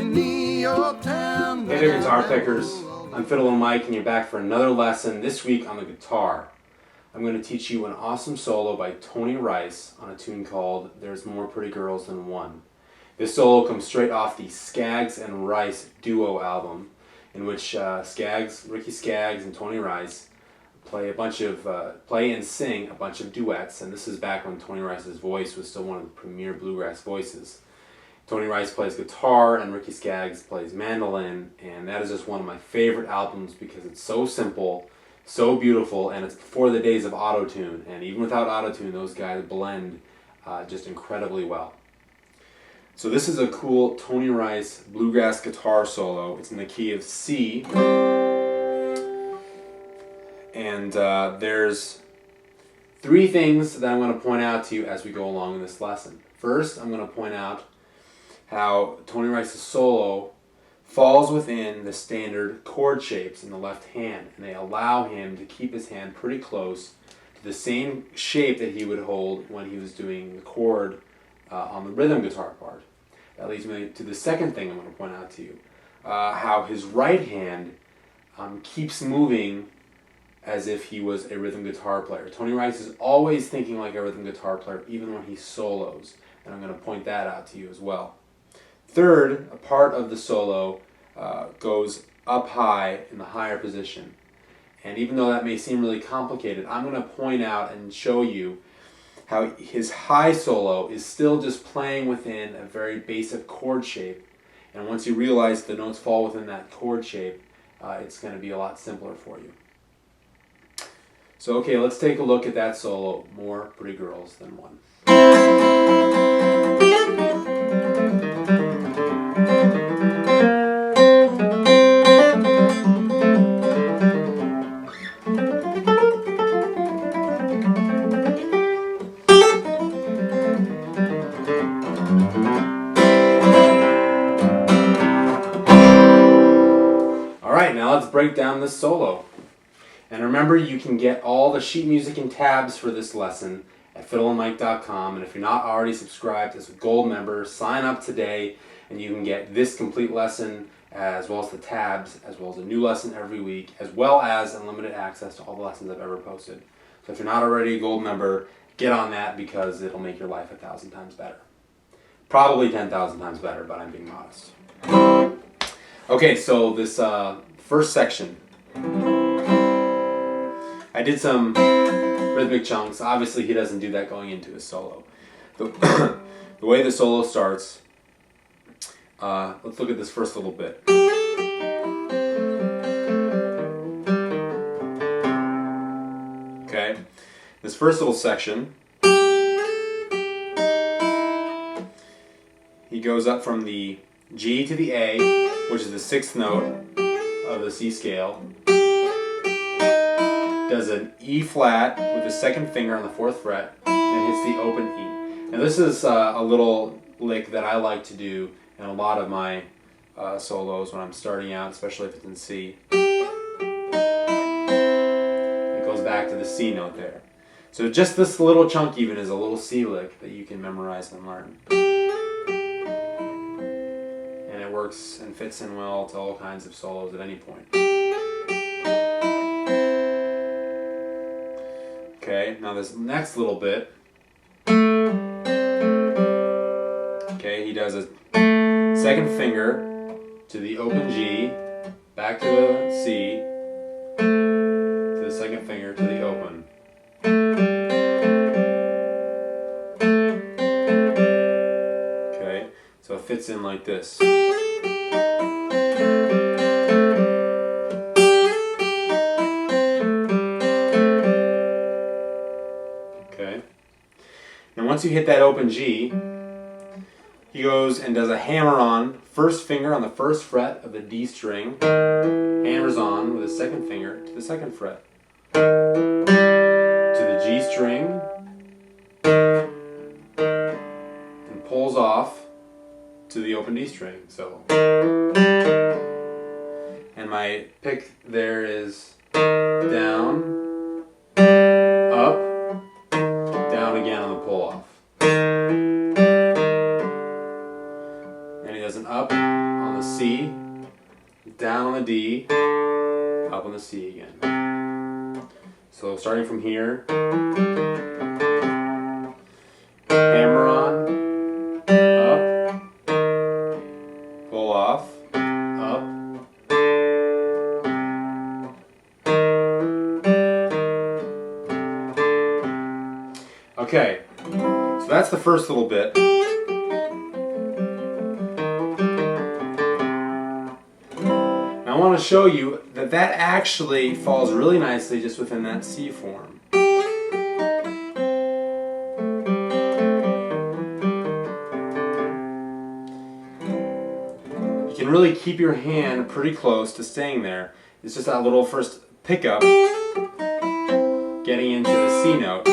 Hey there, guitar pickers. I'm Fiddle and Mike, and you're back for another lesson this week on the guitar. I'm going to teach you an awesome solo by Tony Rice on a tune called There's More Pretty Girls Than One. This solo comes straight off the Skaggs and Rice duo album, in which Ricky Skaggs and Tony Rice play and sing a bunch of duets, and this is back when Tony Rice's voice was still one of the premier bluegrass voices. Tony Rice plays guitar and Ricky Skaggs plays mandolin, and that is just one of my favorite albums because it's so simple, so beautiful, and it's before the days of auto-tune, and even without auto-tune, those guys blend just incredibly well. So this is a cool Tony Rice bluegrass guitar solo. It's in the key of C, and there's three things that I'm going to point out to you as we go along in this lesson. First, I'm going to point out how Tony Rice's solo falls within the standard chord shapes in the left hand, and they allow him to keep his hand pretty close to the same shape that he would hold when he was doing the chord on the rhythm guitar part. That leads me to the second thing I'm going to point out to you, how his right hand keeps moving as if he was a rhythm guitar player. Tony Rice is always thinking like a rhythm guitar player, even when he solos, and I'm going to point that out to you as well. Third, a part of the solo goes up high in the higher position. And even though that may seem really complicated, I'm going to point out and show you how his high solo is still just playing within a very basic chord shape. And once you realize the notes fall within that chord shape, it's going to be a lot simpler for you. So okay, let's take a look at that solo, More Pretty Girls Than One. Alright, now let's break down this solo. And remember, you can get all the sheet music and tabs for this lesson at fiddleandmike.com, and if you're not already subscribed as a gold member, sign up today and you can get this complete lesson as well as the tabs, as well as a new lesson every week, as well as unlimited access to all the lessons I've ever posted. So if you're not already a gold member, get on that because it'll make your life 1,000 times better. Probably 10,000 times better, but I'm being modest. Okay, so this first section, I did some rhythmic chunks. Obviously, he doesn't do that going into his solo. The way the solo starts, let's look at this first little bit. Okay, this first little section, he goes up from the G to the A, which is the 6th note of the C scale, does an E flat with the 2nd finger on the 4th fret, and hits the open E. Now this is a little lick that I like to do in a lot of my solos when I'm starting out, especially if it's in C. It goes back to the C note there. So just this little chunk even is a little C lick that you can memorize and learn. And it works and fits in well to all kinds of solos at any point. Okay, now this next little bit, okay, he does a 2nd finger to the open G, back to the C, to the 2nd finger to the open. Okay, so it fits in like this. And once you hit that open G, he goes and does a hammer-on, 1st finger on the 1st fret of the D string, hammers on with his 2nd finger to the 2nd fret, to the G string, and pulls off to the open D string. So, and my pick there is down, up, down again on the pull off. And he does an up, up on the C, down on the D, up on the C again. So starting from here, hammer on, up, pull off, up. Okay, so that's the first little bit. Now I want to show you that that actually falls really nicely just within that C form. You can really keep your hand pretty close to staying there. It's just that little first pickup getting into the C note.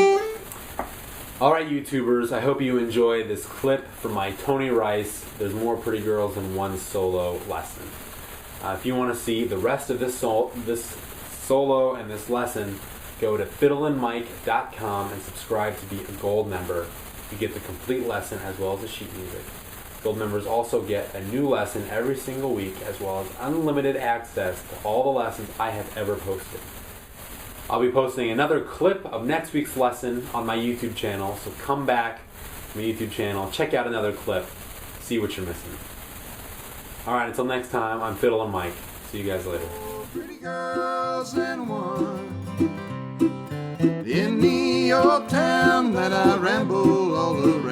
Alright YouTubers, I hope you enjoyed this clip from my Tony Rice There's More Pretty Girls Than One solo lesson. If you want to see the rest of this solo and this lesson, go to fiddleandmike.com and subscribe to be a gold member to get the complete lesson as well as the sheet music. Gold members also get a new lesson every single week as well as unlimited access to all the lessons I have ever posted. I'll be posting another clip of next week's lesson on my YouTube channel, so come back to my YouTube channel, check out another clip, see what you're missing. Alright, until next time, I'm Fiddle and Mike. See you guys later. Pretty girls in one in New York town that I ramble all around.